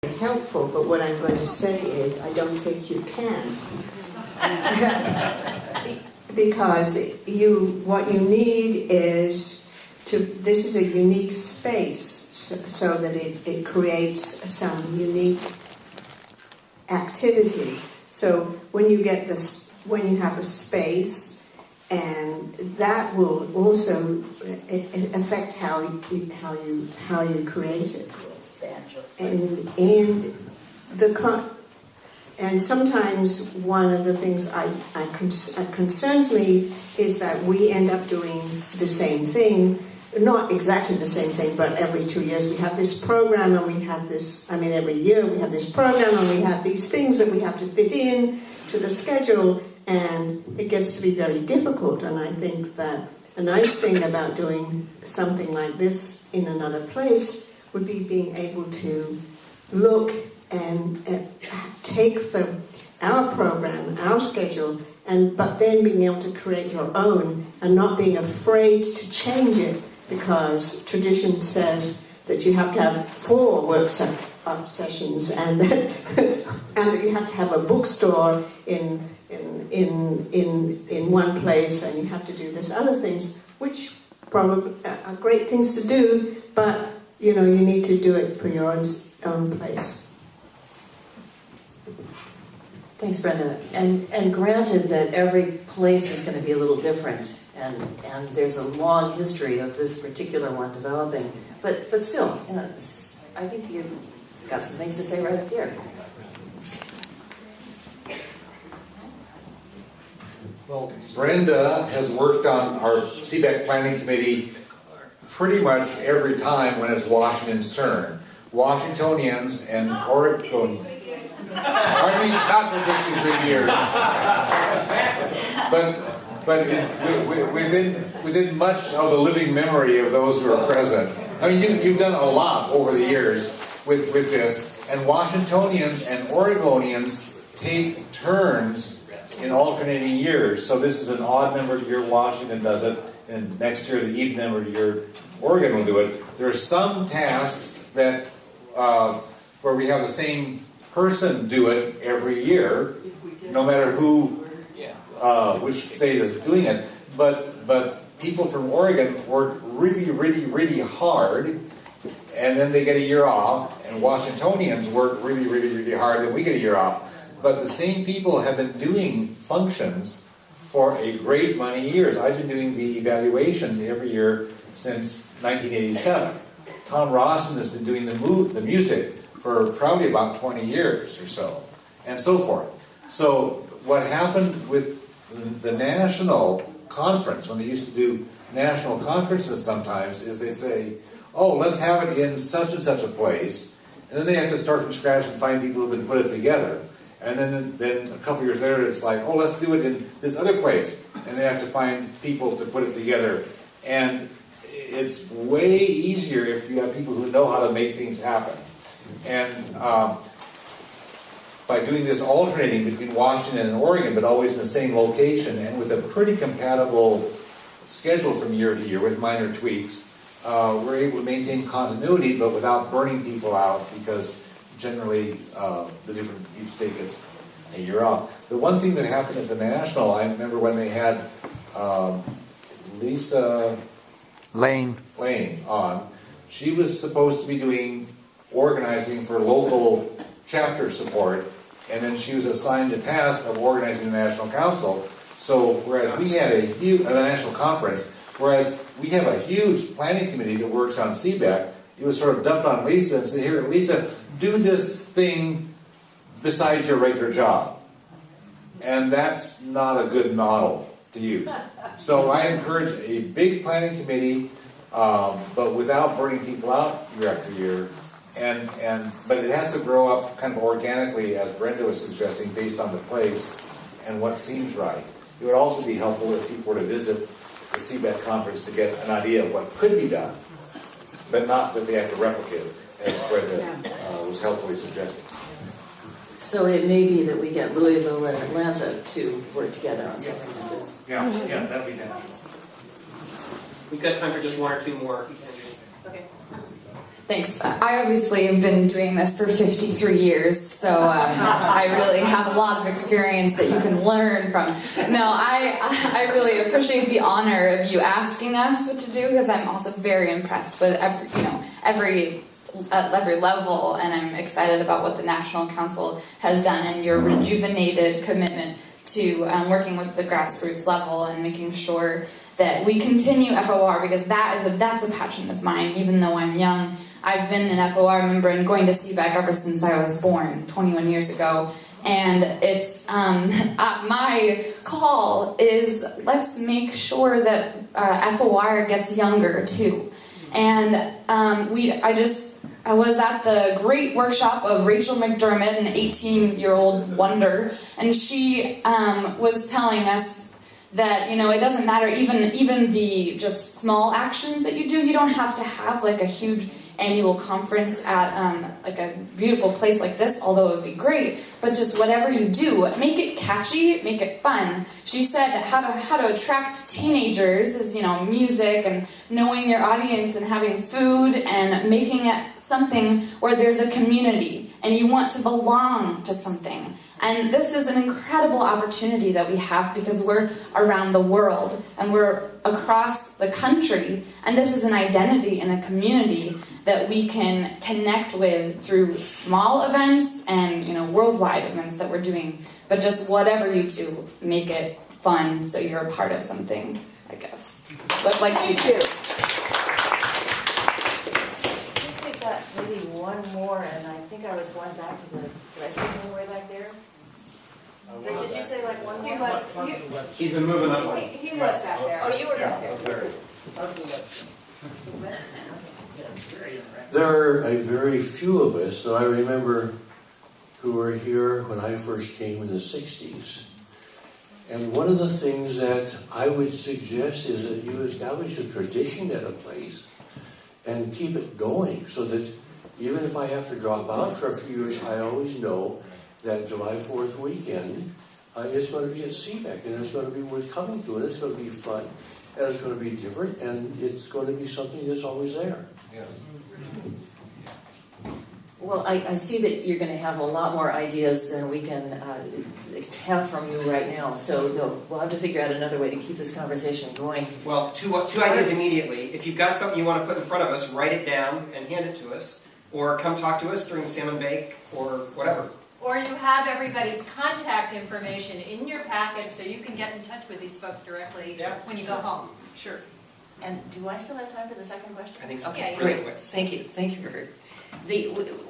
helpful, but what I'm going to say is I don't think you can. Because what you need is this is a unique space so that it creates some unique activities. So when you have a space, and that will also affect how you create it. And sometimes one of the things concerns me is that we end up doing the same thing, not exactly the same thing, but every 2 years we have this program and we have this, every year we have this program and we have these things that we have to fit in to the schedule, and it gets to be very difficult. And I think that a nice thing about doing something like this in another place would be being able to look and take our program, our schedule, but then being able to create your own and not being afraid to change it, because tradition says that you have to have 4 workshop sessions and that you have to have a bookstore in one place, and you have to do this other things, which probably are great things to do, but you need to do it for your own place. Thanks, Brenda. And granted that every place is going to be a little different, and there's a long history of this particular one developing, but still, I think you've got some things to say right up here. Well, Brenda has worked on our Seabeck Planning Committee pretty much every time when it's Washington's turn. Washingtonians and Oregonians. I mean, not for 53 years. But within much of the living memory of those who are present. I mean, you've done a lot over the years with this. And Washingtonians and Oregonians take turns in alternating years. So this is an odd numbered year, Washington does it, and next year the even numbered year, Oregon will do it. There are some tasks that where we have the same person do it every year, no matter which state is doing it. But people from Oregon work really, really, really hard, and then they get a year off. And Washingtonians work really, really, really hard, and we get a year off. But the same people have been doing functions for a great many years. I've been doing the evaluations every year since 1987. Tom Rawson has been doing the music for probably about 20 years or so, and so forth. So what happened with the national conference, when they used to do national conferences sometimes, is they'd say, oh, let's have it in such and such a place, and then they have to start from scratch and find people who've been put it together. And then a couple years later, it's like, oh, let's do it in this other place. And they have to find people to put it together. And it's way easier if you have people who know how to make things happen. And by doing this alternating between Washington and Oregon, but always in the same location, and with a pretty compatible schedule from year to year with minor tweaks, we're able to maintain continuity, but without burning people out, because generally each state gets a year off. The one thing that happened at the National, I remember when they had Lisa Lane on, she was supposed to be doing organizing for local chapter support, and then she was assigned the task of organizing the National Council. So whereas we had the National Conference, whereas we have a huge planning committee that works on Seabeck, it was sort of dumped on Lisa and said, here, Lisa, do this thing besides your regular job. And that's not a good model to use. So I encourage a big planning committee, but without burning people out year after year. But it has to grow up kind of organically, as Brenda was suggesting, based on the place and what seems right. It would also be helpful if people were to visit the Seabeck conference to get an idea of what could be done, but not that they have to replicate it, as Brenda was helpfully suggesting. So it may be that we get Louisville and Atlanta to work together on something like this. Yeah, that'd be nice. We've got time for just one or two more. Okay. Thanks. I obviously have been doing this for 53 years, so I really have a lot of experience that you can learn from. No, I really appreciate the honor of you asking us what to do, because I'm also very impressed with every level, and I'm excited about what the National Council has done and your rejuvenated commitment to working with the grassroots level and making sure that we continue FOR, because that's a passion of mine. Even though I'm young, I've been an FOR member and going to Seabeck ever since I was born 21 years ago. And it's my call is, let's make sure that FOR gets younger too. And I was at the great workshop of Rachel McDermott, an 18-year-old wonder, and she was telling us that, it doesn't matter, even the just small actions that you do. You don't have to have like a huge annual conference at like a beautiful place like this, although it would be great, but just whatever you do, make it catchy, make it fun. She said how to attract teenagers is, music and knowing your audience and having food and making it something where there's a community and you want to belong to something. And this is an incredible opportunity that we have, because we're around the world and we're across the country, and this is an identity and a community that we can connect with through small events and worldwide events that we're doing. But just whatever you do, make it fun so you're a part of something, I guess. But like you do. We've got maybe one more, and I think I was going back to did I see him way back there? Or did you say like one more? He's been moving up. He was back there. Oh, you were back there. There are a very few of us that I remember who were here when I first came in the 60s. And one of the things that I would suggest is that you establish a tradition at a place and keep it going, so that even if I have to drop out for a few years, I always know that July 4th weekend it's going to be at Seabeck, and it's going to be worth coming to, and it's going to be fun, and it's going to be different, and it's going to be something that's always there. Yes. Well, I see that you're going to have a lot more ideas than we can have from you right now, so we'll have to figure out another way to keep this conversation going. Well, two ideas immediately. If you've got something you want to put in front of us, write it down and hand it to us, or come talk to us during the Salmon Bake, or whatever. Or you have everybody's contact information in your packet so you can get in touch with these folks directly when you go home. Sure. And do I still have time for the second question? I think so. Okay, Yeah, great. Thank you.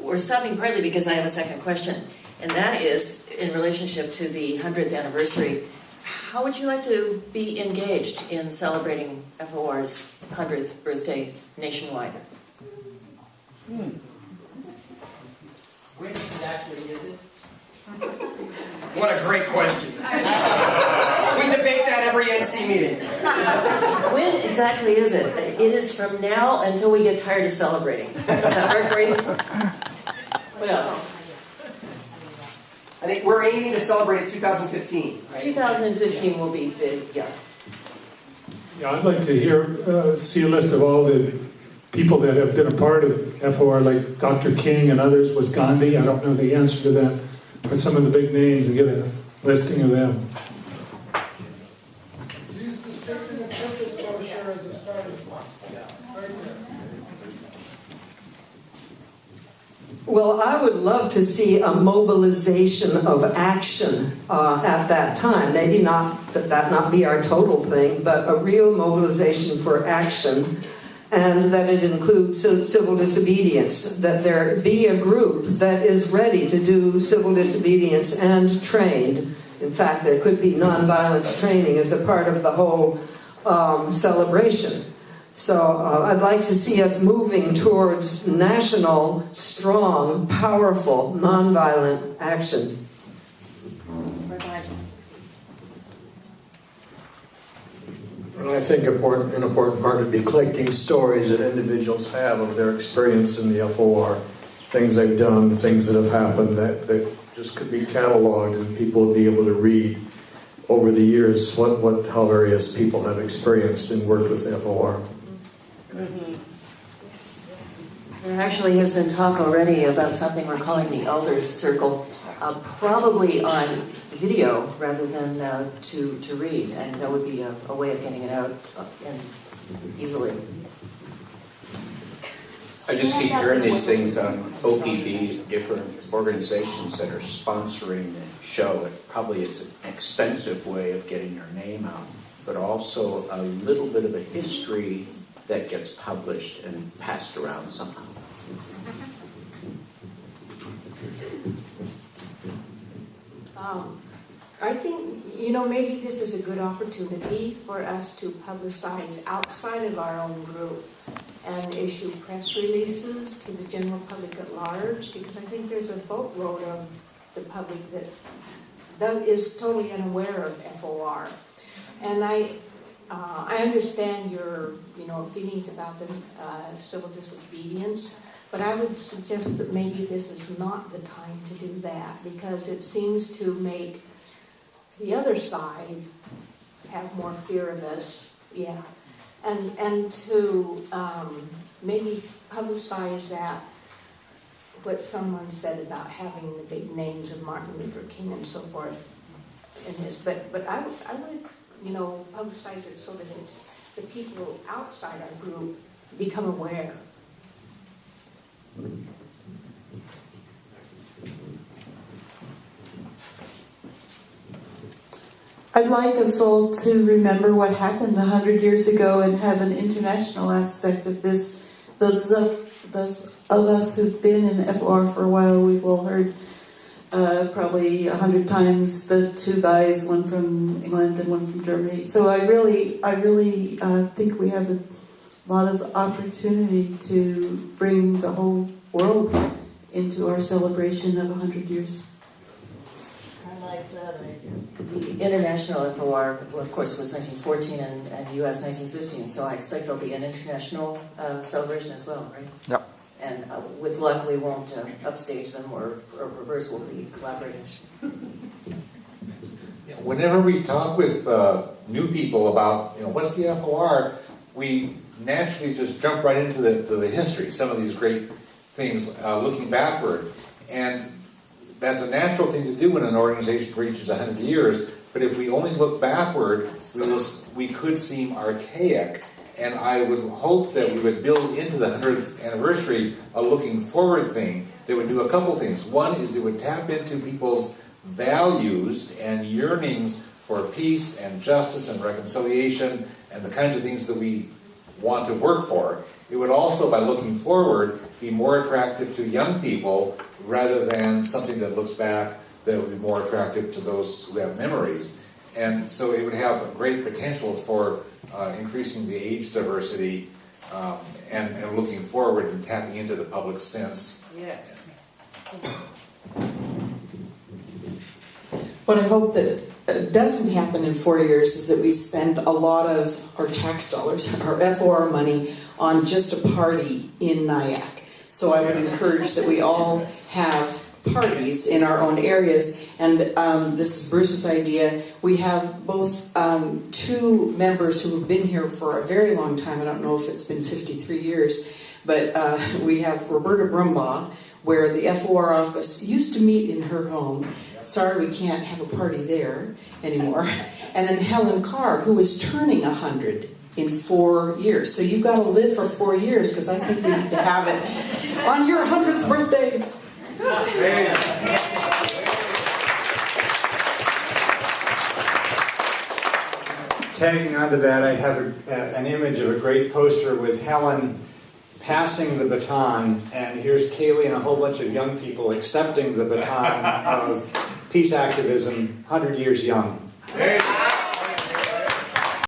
We're stopping partly because I have a second question, and that is in relationship to the 100th anniversary. How would you like to be engaged in celebrating FOR's 100th birthday nationwide? When exactly is it? What a great question. We debate that every NC meeting. When exactly is it? It is from now until we get tired of celebrating. Does that work for you? What else? I think we're aiming to celebrate it 2015. Right? 2015 will be big, yeah. Yeah, I'd like to see a list of all the people that have been a part of FOR, like Dr. King and others, was Gandhi. I don't know the answer to that, but some of the big names and get a listing of them. Well, I would love to see a mobilization of action at that time. Maybe not that not be our total thing, but a real mobilization for action, and that it includes civil disobedience, that there be a group that is ready to do civil disobedience and trained. In fact, there could be nonviolence training as a part of the whole celebration. So I'd like to see us moving towards national, strong, powerful, nonviolent action. And I think an important part would be collecting stories that individuals have of their experience in the FOR, things they've done, things that have happened that just could be cataloged, and people would be able to read over the years how various people have experienced and worked with the FOR. There actually has been talk already about something we're calling the Elders Circle, probably on video rather than to read, and that would be a way of getting it out and easily. I just keep hearing these things on OPB, different organizations that are sponsoring the show. It probably is an expensive way of getting your name out, but also a little bit of a history that gets published and passed around somehow. I think, maybe this is a good opportunity for us to publicize outside of our own group and issue press releases to the general public at large, because I think there's a boatload of the public that is totally unaware of FOR. And I understand your, feelings about the civil disobedience, but I would suggest that maybe this is not the time to do that, because it seems to make the other side have more fear of us, and to maybe publicize that, what someone said about having the big names of Martin Luther King and so forth in this, but I would publicize it so that it's the people outside our group become aware. I'd like us all to remember what happened 100 years ago and have an international aspect of this. Those of us who've been in FOR for a while, we've all heard probably 100 times the two guys, one from England and one from Germany. So I really think we have a lot of opportunity to bring the whole world into our celebration of 100 years. I like that idea. The international FOR, well, of course, was 1914 and US 1915, so I expect there'll be an international celebration as well, right? Yep. And with luck, we won't upstage them or reverse, we'll be collaborating. Whenever we talk with new people about, what's the FOR, we naturally just jump right into the history, some of these great things, looking backward. And that's a natural thing to do when an organization reaches 100 years, but if we only look backward, we could seem archaic, and I would hope that we would build into the 100th anniversary a looking forward thing that would do a couple things. One is it would tap into people's values and yearnings for peace and justice and reconciliation and the kinds of things that we want to work for. It would also, by looking forward, be more attractive to young people rather than something that looks back that would be more attractive to those who have memories. And so it would have a great potential for increasing the age diversity and looking forward and tapping into the public sense. Yes. What I hope that doesn't happen in 4 years is that we spend a lot of our tax dollars, our FOR money, on just a party in Nyack. So I would encourage that we all have parties in our own areas, and this is Bruce's idea. We have both two members who have been here for a very long time. I don't know if it's been 53 years, but we have Roberta Brumbaugh, where the FOR office used to meet in her home. Sorry, we can't have a party there anymore. And then Helen Carr, who is turning 100 in 4 years. So you've got to live for 4 years, because I think we need to have it on your 100th birthday. Tagging onto that, I have an image of a great poster with Helen passing the baton, and here's Kaylee and a whole bunch of young people accepting the baton of peace activism, 100 years young.